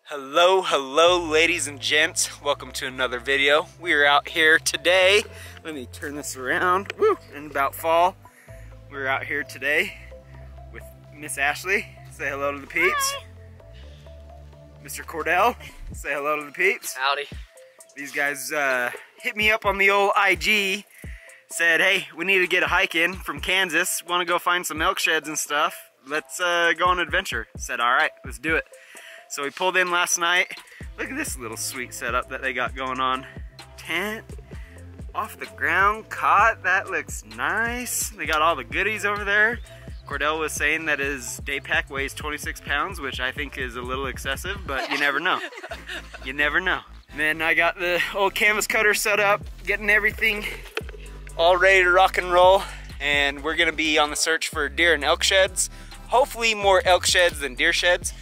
Hello ladies and gents, welcome to another video. We are out here today, let me turn this around, woo, in about fall. We're out here today with Miss Ashley, say hello to the peeps. Hi. Mr. Kordell, say hello to the peeps. Howdy. These guys hit me up on the old IG, said hey, we need to get a hike in from Kansas, want to go find some elk sheds and stuff. Let's go on an adventure. Said alright, let's do it. So we pulled in last night. Look at this little sweet setup that they got going on. Tent, off the ground, cot, that looks nice. They got all the goodies over there. Kordell was saying that his day pack weighs 26 pounds, which I think is a little excessive, but you never know. You never know. And then I got the old canvas cutter set up, getting everything all ready to rock and roll. And we're gonna be on the search for deer and elk sheds. Hopefully more elk sheds than deer sheds.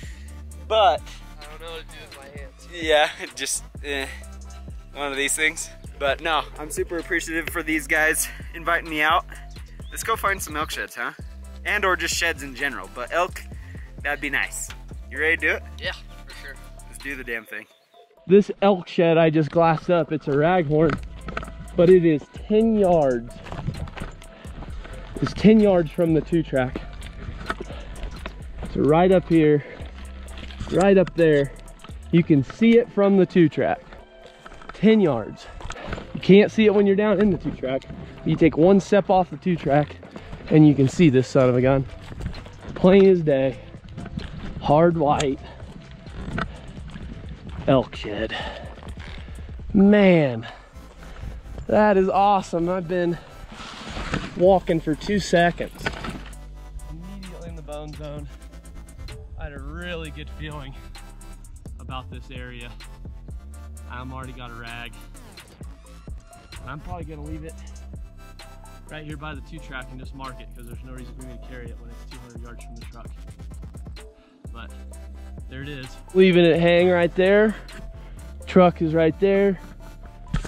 But I don't know what to do with my hands. yeah, just one of these things. But no, I'm super appreciative for these guys inviting me out. Let's go find some elk sheds, huh? And or just sheds in general, but elk, that'd be nice. You ready to do it? Yeah, for sure. Let's do the damn thing. This elk shed I just glassed up, it's a raghorn, but it is 10 yards. It's 10 yards from the 2-track. So right up here, right up there, you can see it from the 2-track. 10 yards. You can't see it when you're down in the 2-track. You take one step off the 2-track and you can see this son of a gun. Plain as day. Hard white. Elk shed. Man, that is awesome. I've been walking for 2 seconds. Immediately in the bone zone. I had a really good feeling about this area. I'm already got a rag. I'm probably gonna leave it right here by the 2-track and just mark it because there's no reason for me to carry it when it's 200 yards from the truck. But there it is. Leaving it hang right there. Truck is right there.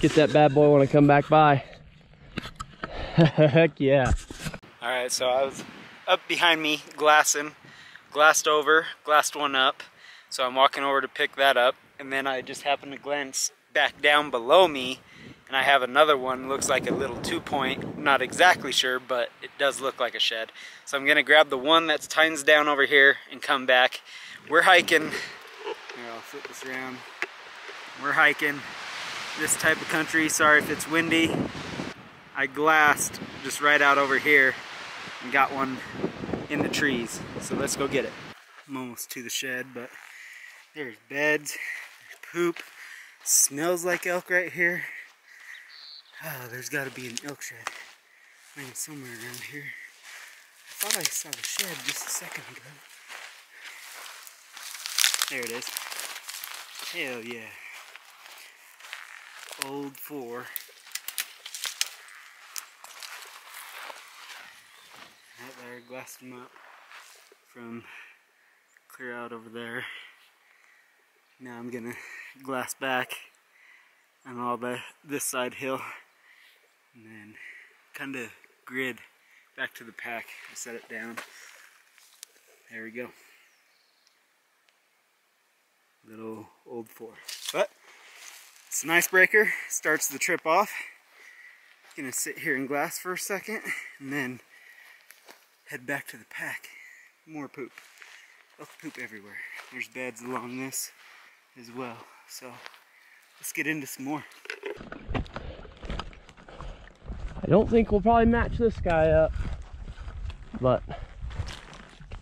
Get that bad boy when I come back by. Heck yeah. All right, so I was up behind me glassing. Glassed over, glassed one up, so I'm walking over to pick that up, and then I just happen to glance back down below me, and I have another one, looks like a little 2-point, not exactly sure, but it does look like a shed. So I'm gonna grab the one that's tines down over here and come back. We're hiking, here I'll flip this around. We're hiking this type of country, sorry if it's windy. I glassed just right out over here and got one in the trees, so let's go get it. I'm almost to the shed, but there's beds, there's poop, smells like elk right here. Oh, there's got to be an elk shed laying somewhere around here. I thought I saw the shed just a second ago. There it is. Hell yeah. Old 4. Right there, glassed them up from clear out over there. Now I'm gonna glass back on all this side hill and then kind of grid back to the pack and set it down. There we go. Little old 4. But it's an icebreaker, starts the trip off. Gonna sit here and glass for a second and then head back to the pack. More poop. Elk poop everywhere. There's beds along this as well. So let's get into some more. I don't think we'll probably match this guy up, but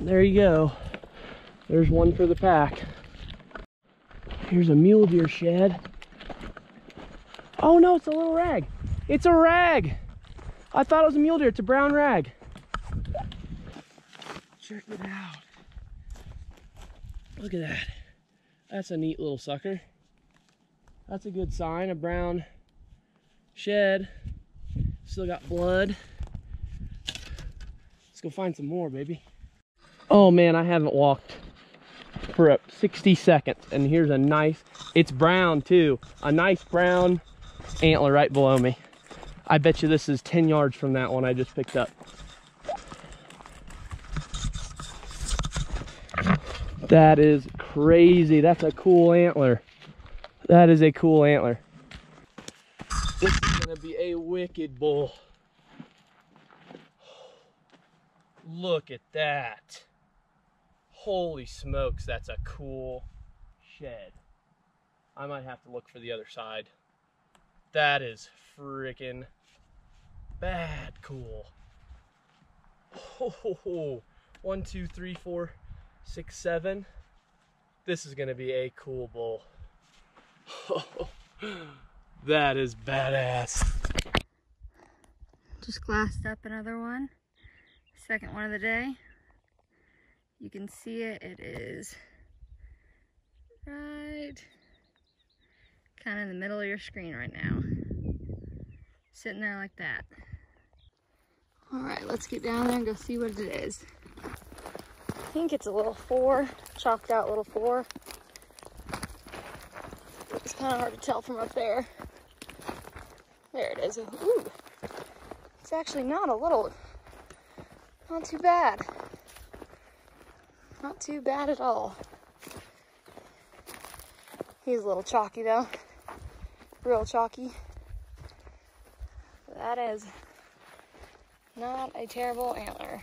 there you go. There's one for the pack. Here's a mule deer shed. Oh no, it's a little rag. It's a rag. I thought it was a mule deer. It's a brown rag. Check it out. Look at that. That's a neat little sucker. That's a good sign. A brown shed. Still got blood. Let's go find some more, baby. Oh man, I haven't walked for 60 seconds. And here's a nice, it's brown too. A nice brown antler right below me. I bet you this is 10 yards from that one I just picked up. That is crazy. That's a cool antler. That is a cool antler. This is gonna be a wicked bull. Look at that. Holy smokes, that's a cool shed. I might have to look for the other side. That is freaking bad cool. Oh, 1, 2, 3, 4, 6, 7. This is gonna be a cool bull. That is badass. Just glassed up another one. Second one of the day. You can see it. It is right kind of in the middle of your screen right now. Sitting there like that. All right, let's get down there and go see what it is. I think it's a little 4, chalked out little 4. It's kind of hard to tell from up there. There it is. Ooh, it's actually not a little, not too bad. Not too bad at all. He's a little chalky though. Real chalky. That is not a terrible antler.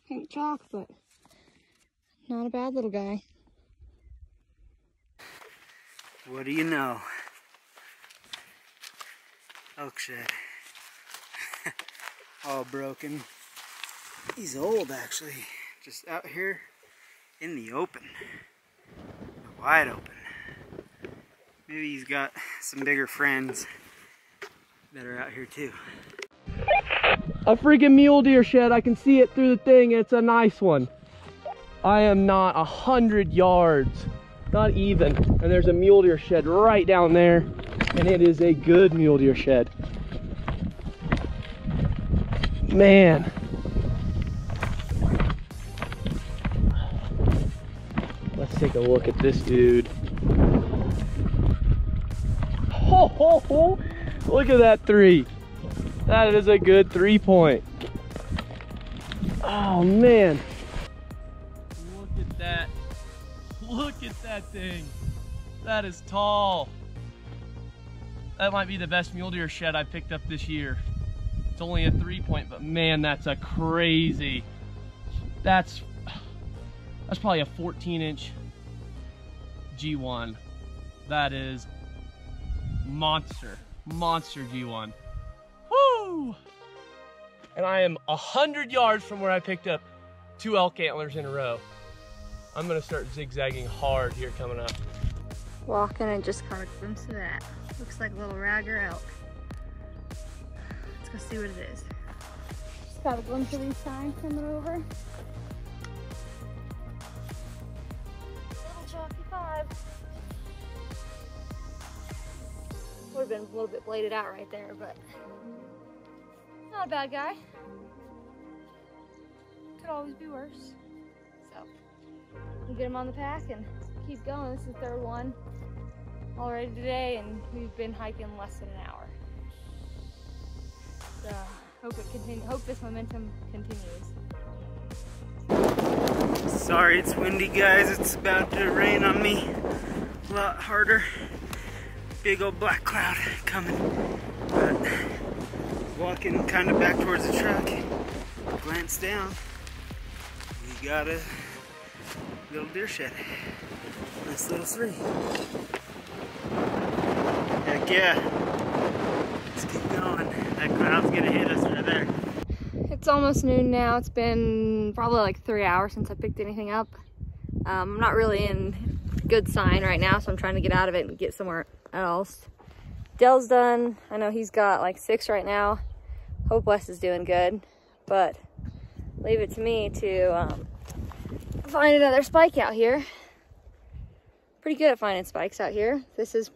Pink chalk, but not a bad little guy. What do you know? Elk shed. All broken. He's old actually. Just out here in the open. Wide open. Maybe he's got some bigger friends that are out here too. A freaking mule deer shed. I can see it through the thing. It's a nice one. I am not 100 yards. Not even. And there's a mule deer shed right down there. And it is a good mule deer shed. Man. Let's take a look at this dude. Oh, look at that 3. That is a good 3-point. Oh man. Look at that. Look at that thing. That is tall. That might be the best mule deer shed I picked up this year. It's only a 3-point, but man, that's a crazy. That's probably a 14-inch G1. That is monster G1. Woo! And I am 100 yards from where I picked up 2 elk antlers in a row. I'm gonna start zigzagging hard here coming up. Walking and just caught a glimpse of that. Looks like a little ragger elk. Let's go see what it is. Just got a glimpse of these signs coming over. Little chalky 5. Would have been a little bit bladed out right there, but not a bad guy. Could always be worse. So we'll get him on the pack and keep going. This is the 3rd one already today, and we've been hiking less than an hour. So hope this momentum continues. Sorry it's windy, guys. It's about to rain on me a lot harder. Big old black cloud coming. But walking kind of back towards the truck, glance down, we got a little deer shed. Nice little 3. Heck yeah. Let's keep going. That cloud's gonna hit us right there. It's almost noon now. It's been probably like 3 hours since I picked anything up. I'm not really in good sign right now, so I'm trying to get out of it and get somewhere else. Dell's done. I know he's got like 6 right now. Hope West is doing good, but leave it to me to find another spike out here. Pretty good at finding spikes out here. This is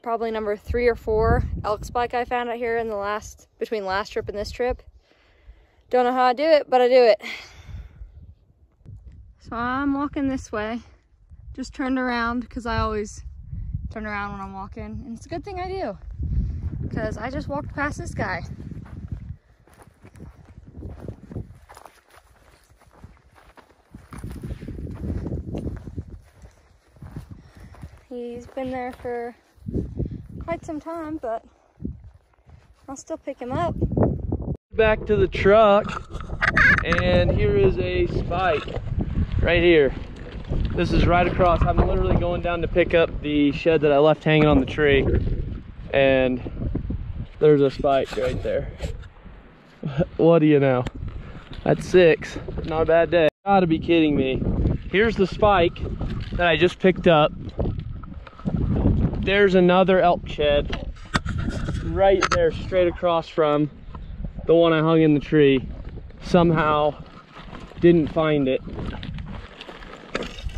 probably number 3 or 4 elk spike I found out here in the between last trip and this trip. Don't know how I do it, but I do it. So I'm walking this way. Just turned around because I always turn around when I'm walking, and it's a good thing I do. because I just walked past this guy. He's been there for quite some time, but I'll still pick him up. Back to the truck, and here is a spike right here. This is right across. I'm literally going down to pick up the shed that I left hanging on the tree, and there's a spike right there. What do you know? That's 6. Not a bad day. Gotta be kidding me. Here's the spike that I just picked up. There's another elk shed right there, straight across from the one I hung in the tree. Somehow didn't find it.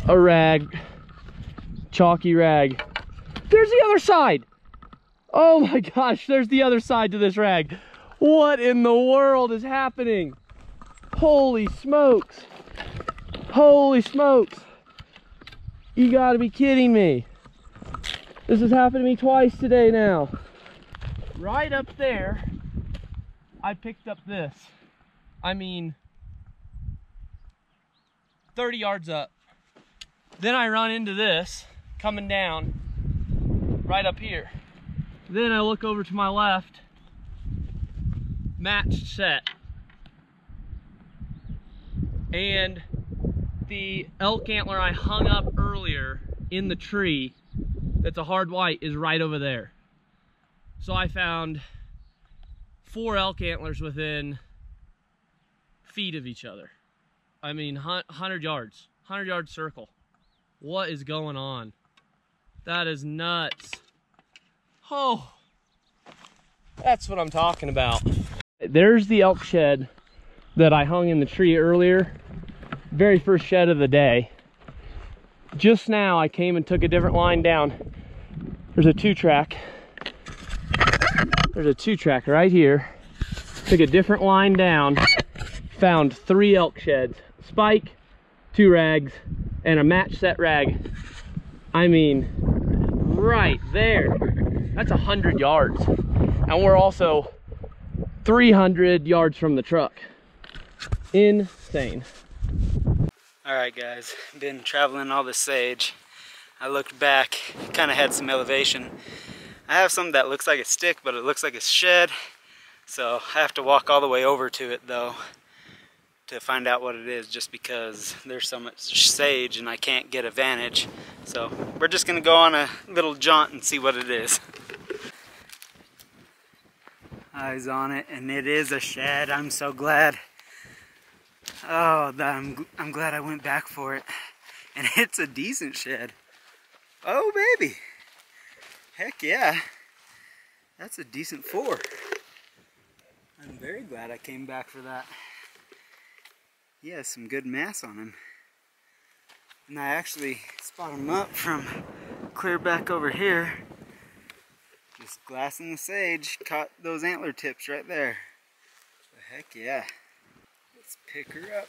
A rag, chalky rag. There's the other side. Oh my gosh, there's the other side to this rag. What in the world is happening? Holy smokes. Holy smokes. You gotta be kidding me. This has happened to me twice today now. Right up there, I picked up this. I mean, 30 yards up. Then I run into this, coming down, right up here. Then I look over to my left, matched set. And the elk antler I hung up earlier in the tree, that's a hard white, is right over there. So I found 4 elk antlers within feet of each other. I mean, 100 yards, 100-yard circle. What is going on? That is nuts. Oh, that's what I'm talking about. There's the elk shed that I hung in the tree earlier. Very first shed of the day. Just now I came and took a different line down. There's a 2-track. There's a 2-track right here. Took a different line down. Found 3 elk sheds. Spike, 2 rags, and a match set rag. I mean, right there. That's 100 yards. And we're also 300 yards from the truck. Insane. Alright guys, been traveling all the sage. I looked back, kind of had some elevation. I have something that looks like a stick, but it looks like a shed. So I have to walk all the way over to it though to find out what it is, just because there's so much sage and I can't get a vantage. So we're just gonna go on a little jaunt and see what it is. Eyes on it, and it is a shed. I'm so glad. Oh, I'm glad I went back for it. And it's a decent shed. Oh baby. Heck yeah. That's a decent 4. I'm very glad I came back for that. He has some good mass on him. And I actually spot him up from clear back over here. Just glassing the sage. Caught those antler tips right there. So heck yeah. Let's pick her up.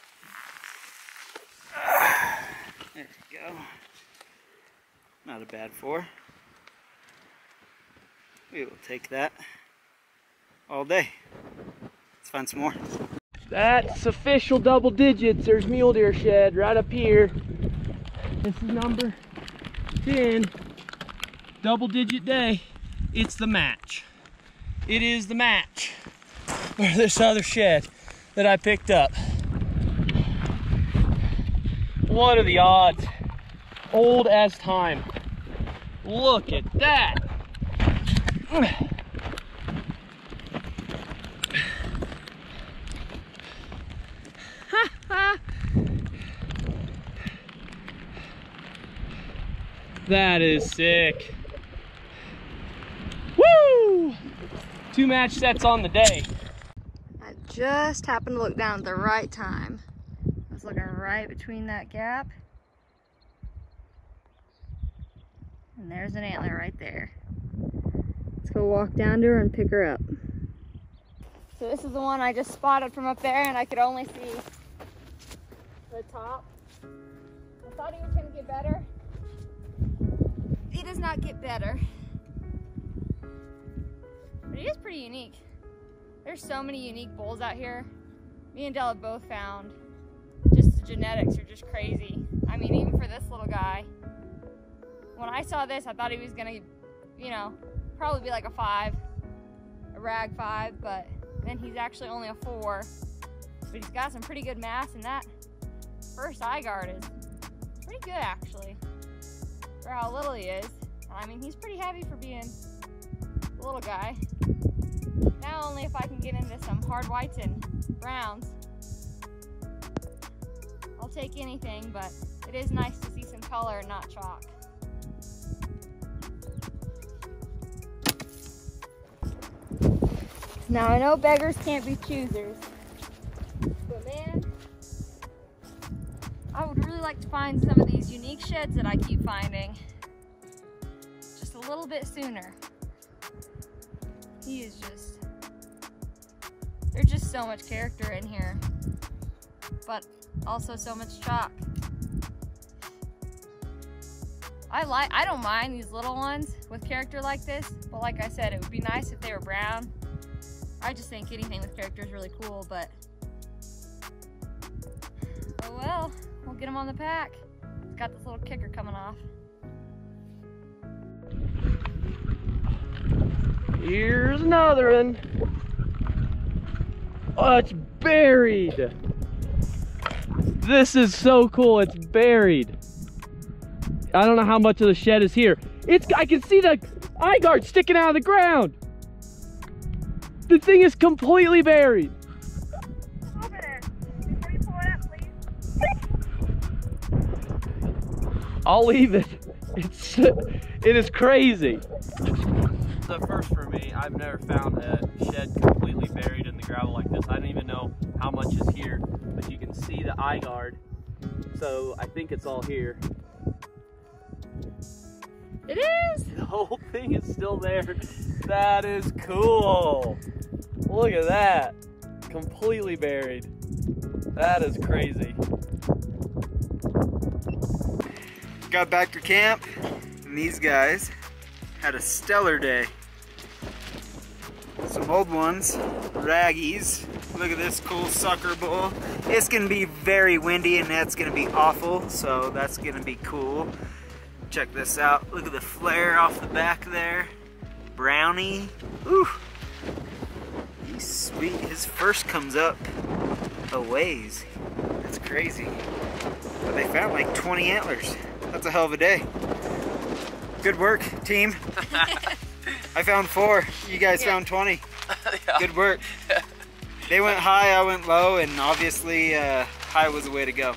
There we go. Not a bad 4. We will take that all day. Let's find some more. That's official double digits. There's mule deer shed right up here. This is number 10. Double digit day. It's the match. It is the match for this other shed that I picked up. What are the odds? Old as time. Look at that. That is sick. Woo! 2 match sets on the day. I just happened to look down at the right time. I was looking right between that gap. And there's an antler right there. Let's go walk down to her and pick her up. So this is the one I just spotted from up there, and I could only see the top. I thought he was gonna get better. He does not get better. But he is pretty unique. There's so many unique bulls out here. Me and Della both found just the genetics are just crazy. I mean, even for this little guy, when I saw this, I thought he was gonna, you know, probably be like a 5, a rag 5, but then he's actually only a 4. But he's got some pretty good mass, and that first eye guard is pretty good actually for how little he is. I mean, he's pretty heavy for being a little guy. Now only if I can get into some hard whites and browns, I'll take anything, but it is nice to see some color and not chalk. Now I know beggars can't be choosers, but man, I would really like to find some of these unique sheds that I keep finding just a little bit sooner. He is just, there's just so much character in here, but also so much chalk. I don't mind these little ones with character like this, but like I said, it would be nice if they were brown. I just think anything with character is really cool, but oh well, we'll get him on the pack. It's got this little kicker coming off. Here's another one. Oh, it's buried. This is so cool, it's buried. I don't know how much of the shed is here. I can see the eye guard sticking out of the ground. The thing is completely buried. Over there. Before you pull it up, please. I'll leave it. It is crazy. It's a first for me. I've never found a shed completely buried in the gravel like this. I don't even know how much is here, but you can see the eye guard. So I think it's all here. It is. The whole thing is still there. That is cool. Look at that. Completely buried. That is crazy. Got back to camp, and these guys had a stellar day. Some old ones, raggies. Look at this cool sucker bull. It's gonna be very windy, and that's gonna be awful, so that's gonna be cool. Check this out. Look at the flare off the back there. Brownie. Ooh. He's sweet. His first comes up a ways. That's crazy. But they found like 20 antlers. That's a hell of a day. Good work, team. I found 4. You guys found 20. Yeah. Good work. They went high, I went low, and obviously high was the way to go.